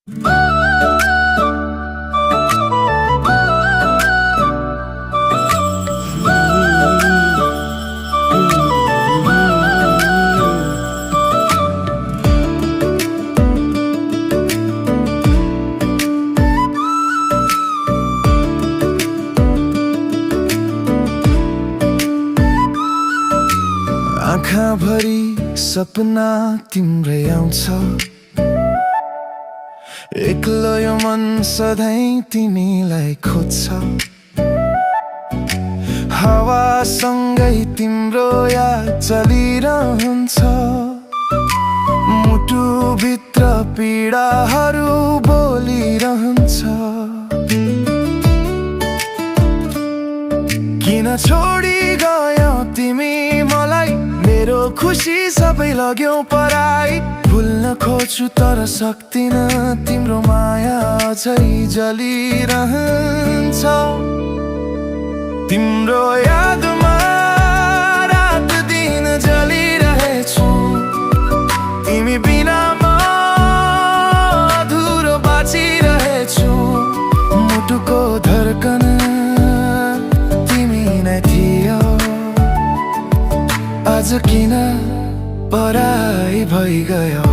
आँखाभरि सपना तिम्रै आउँछ, एक्लो यो मन सधैँ तिमीलाई खोज्छ। हावासँगै तिम्रो याद चलिरहन्छ, मुटुभित्र पीडाहरू बोलिरहन्छ। किन छोडी गयौ तिमी मलाई, मेरो खुसी सबै लग्यौ पराई। भुल्न खोज्छु तर सक्दिन, तिम्रो माया अझै जलिरहन्छ। तिम्रो यादमा रात दिन जलिरहेछु, तिमी बिना म अधुरो बाँचिरहेछु। मुटुको धड्कन तिमी नै थियौ, आज किन पराई भइगयो।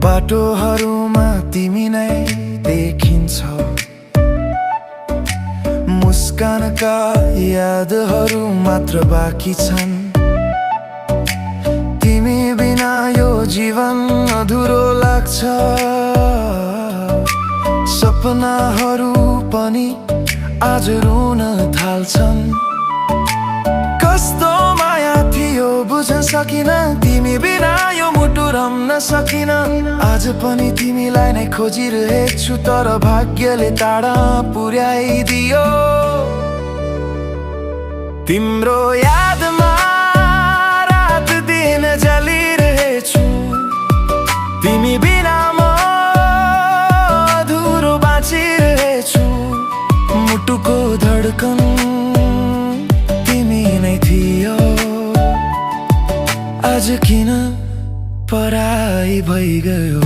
बाटोहरूमा तिमी नै देखिन्छौ, मुस्कानका यादहरू मात्र बाँकी छन्। तिमी बिना यो जीवन अधुरो लाग्छ, सपनाहरू पनि आज रुन थाल्छन्। कस्तो माया थियो बुझ्न सकिन, तिमी बिना यो मुटु रम्न सकिन। आज पनि तिमीलाई नै खोजिरहेछु, तर भाग्यले टाढा पुर्याइदियो। तिम्रो यादमा रात दिन जलिरहेछु, तिमी बिना म अधुरो बाँचिरहेछु। मुटुको धड्कन तिमी नै थियौ, आज किन पराई भइगयो।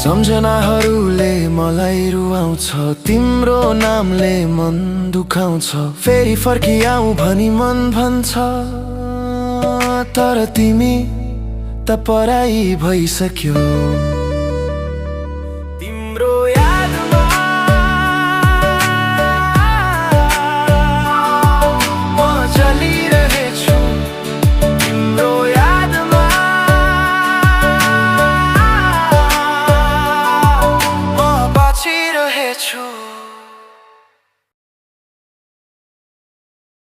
सम्झनाहरूले मलाई रुवाउँछ, तिम्रो नामले मन दुखाउँछ। फेरि फर्किआऊ भनी मन भन्छ, तर तिमी त पराई भइसक्यो।